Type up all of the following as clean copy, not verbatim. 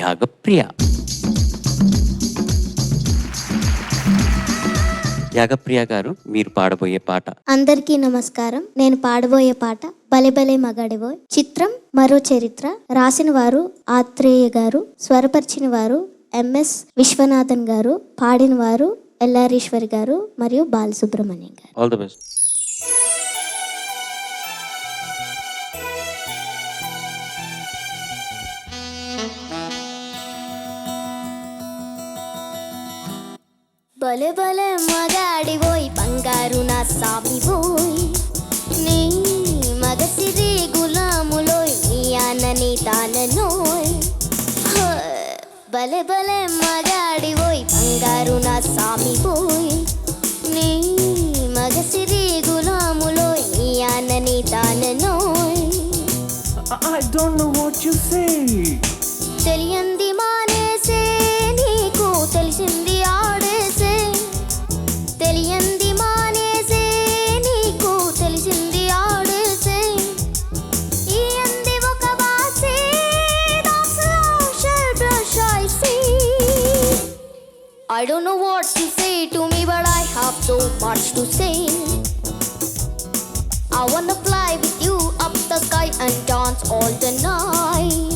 యాగప్రియ. యాగప్రియ గారు, మీరు పాడబోయే పాట. అందరికీ నమస్కారం. నేను పాడబోయే పాట భలే భలే మగాడిబోయ్. చిత్రం మరో చరిత్ర. రాసిన వారు ఆత్రేయ గారు, స్వరపరిచిన వారు ఎంఎస్ విశ్వనాథన్ గారు, పాడిన వారు ఎల్లారీశ్వరి గారు మరియు బాలసుబ్రహ్మణ్యం గారు. All the best. భలే భలే మగాడిబోయ్ బంగారు నా సామిబోయ్, నీ మగసిరి గులాములోయ్ నీ ఆనని తాననోయ్. భలే భలే మగాడిబోయ్ బంగారు నా సామిబోయ్, నీ మగసిరి గులాములోయ్ నీ ఆనని తాననోయ్. I don't know what you say. తెలియంది మానేసే నీకు తెలిసింది ఆడేసే, తెలియంది మానేసే నీకు తెలిసింది ఆడేసే. ఈ అంది ఒక వాసే that's how shall blush I see. I don't know what to say to me but I have so much to say. I wanna fly with you up the sky and dance all the night.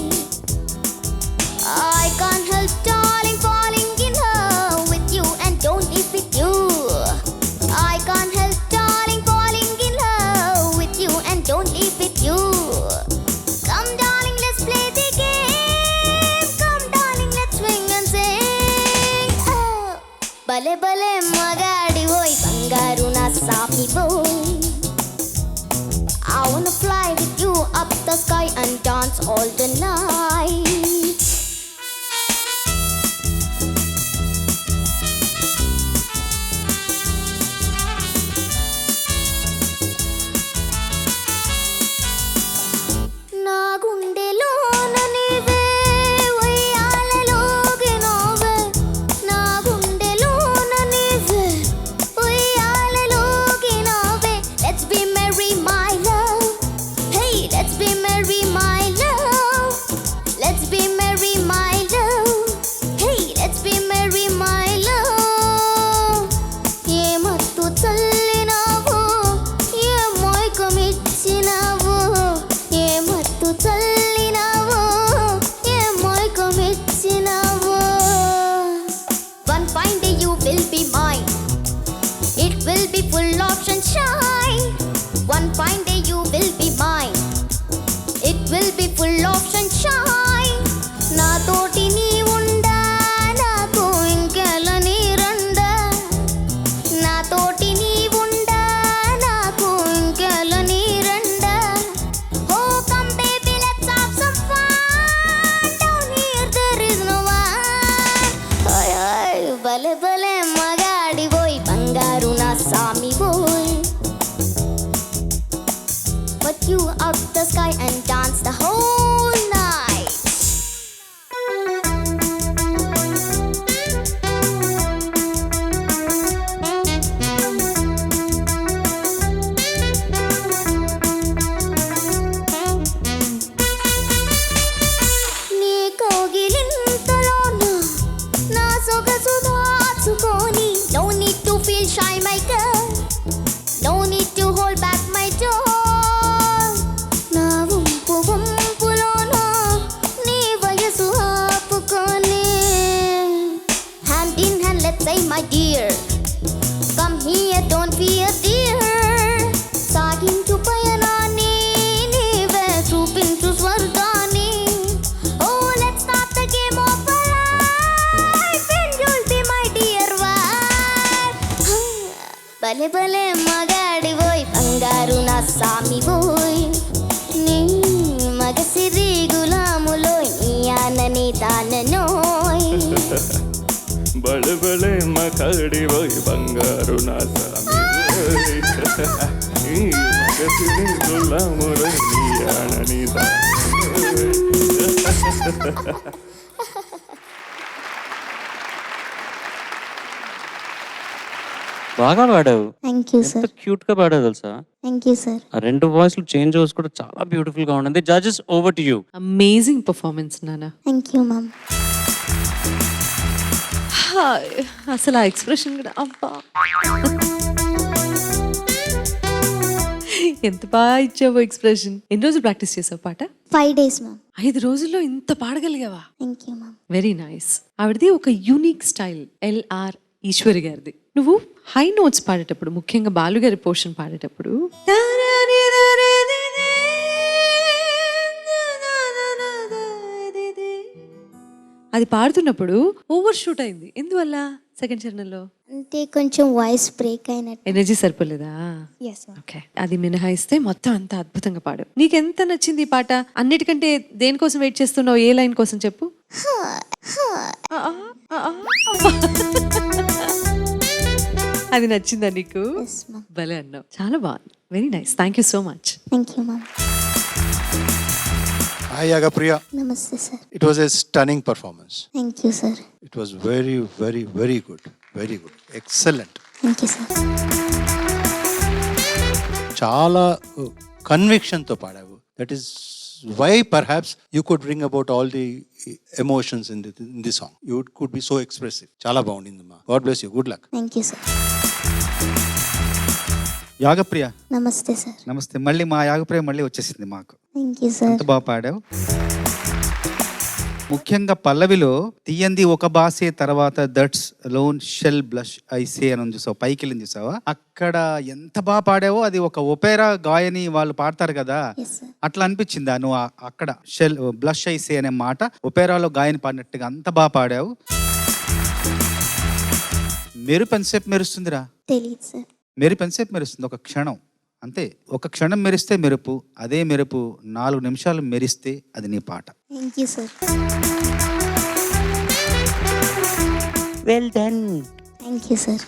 I can't help darling falling in love with you and don't live with you. I can't help darling falling in love with you and don't live with you. Come darling, let's play the game. Come darling, let's swing and sing. Oh, bale bale magadi boy bangaru na sapi boy. I wanna fly with you up the sky and dance all the night. నా గుండెలోన నీవే ఉయ్యాలలోకి నోవే, నా గుండెలోన నీవే ఉయ్యాలలోకి నోవే. Let's be merry my love, hey let's be merry my love, let's be merry my love, hey let's be merry my love. ఏ మత్తు చల్లినావో ఏ మైకమిచ్చినావో, ఏ మత్తు చల్లినావో ఏ మైకమిచ్చినావో. One fine day you will be mine, it will be full of sunshine. One fine day you will be mine, it will be full of sunshine. నా తోటి నీ ఉండా నాకు ఇంకెలా నీరండా, నా తోటి నీ ఉండా నాకు ఇంకెలా నీరండా. Oh come baby let's have some fun, down here there is no one. Ay ay భలే భలే మగాడి boy బంగారు నా సామి boy. Put you up the sky and dance the whole night. నీ కౌగిలింతలోన నా సొగసు దాచుకొని, no need to feel shy my girl, no need to hold back my door. నా వంపు వంపులోన నీ వయసు ఆపుకొని, hand in hand let's say my dear, come here don't fear dear. సాగించు పయనాన్ని నీవే చూపించు స్వర్గాన్ని. Oh let's start the game of life and you'll be my dear wife. భలే భలే మగాడి boy బంగారు నా సామి boy, నీ మగసిరి గులాములోయ్ నీ ఆనని తాననోయ్. బళ బళ మకాడి పోయి బంగారు నా సామి ఈ మగసిరి గులాములోయ్ నీ ఆనని తాననోయ్. బాగా పాడావు. థ్యాంక్ యూ ఎంత సార్. క్యూట్ గా పాడావు తెలుసా. Thank you sir. ఆ రెండు వాయిస్లు చేంజ్ అవర్స్ కూడా చాలా బ్యూటిఫుల్ గా ఉండింది. Judges over to you. Amazing performance, Nana. Thank you ma'am. అసలు ఆ ఎక్స్ప్రెషన్ కూడా అబ్బా ఎంత బాగా ఇచ్చావో ఎక్స్ప్రెషన్. ఎన్ని రోజులు ప్రాక్టీస్ చేసావు పాట? 5 days, ma'am. 5 రోజుల్లో ఇంత పాడగలిగావా? Thank you, ma'am. Very nice. ఆవిడది ఒక యూనిక్ స్టైల్. LR ఈశ్వరి గారిది. నువ్వు హై నోట్స్ పాడేటప్పుడు, ముఖ్యంగా బాలుగారి పోర్షన్ పాడేటప్పుడు అది పాడుతున్నప్పుడు ఓవర్ షూట్ అయింది. ఎందువల్ల? సెకండ్ చరణంలో అంటే కొంచెం వాయిస్ బ్రేక్ అయినట్టు. ఎనర్జీ సరిపోలేదా? Yes ma'am. ఓకే, అది మినహాయిస్తే మొత్తం అంత అద్భుతంగా పాడు. నీకెంత నచ్చింది ఈ పాట? అన్నిటికంటే దేనికోసం వెయిట్ చేస్తున్నావు? ఏ లైన్ కోసం చెప్పు. అది నచ్చిందా నీకు? Yes ma'am. భలే అన్నావు, చాలా బాగుంది. Very nice, thank you so much. Thank you ma'am. Hi Yagapriya. నమస్తే sir. It was a stunning performance. Thank you sir. It was very, very, very good. Very good. Excellent. Thank you sir. చాలా కన్విక్షన్తో పాడావు. That is why perhaps you could bring about all the emotions in the song. You could be so expressive. చాలా బాగుండిందమ్మా. God bless you. Good luck. Thank you sir. Yagapriya నమస్తే sir. నమస్తే. మళ్ళీ మా యాగప్రియ మళ్ళీ వచ్చేసింది మాకు. Thank you sir. ఎంత బాగా పాడావు. ముఖ్యంగా పల్లవిలో తీయంది ఒక బాసే తర్వాత దట్స్ లోన్ షెల్ బ్లష్ ఐసే అని చూసావు, పైకి వెళ్ళి చూసావా? అక్కడ ఎంత బాగా పాడావో. అది ఒక ఒపేరా గాయని వాళ్ళు పాడతారు కదా, ఎస్ సార్. అట్లా అనిపించిందా నువ్వు అక్కడ షెల్ బ్లష్ ఐసే అనే మాట ఒపేరాలో గాయని పాడినట్టుగా అంత బాగా పాడావు. మెరుపు ఎంతసేపు మెరుస్తుందిరా? తెలీదు సార్. మెరుపు ఎంతసేపు మెరుస్తుంది? ఒక క్షణం అంతే. ఒక క్షణం మెరిస్తే మెరుపు, అదే మెరుపు 4 నిమిషాలు మెరిస్తే అది నీ పాట. Thank you sir. Well done. Thank you sir.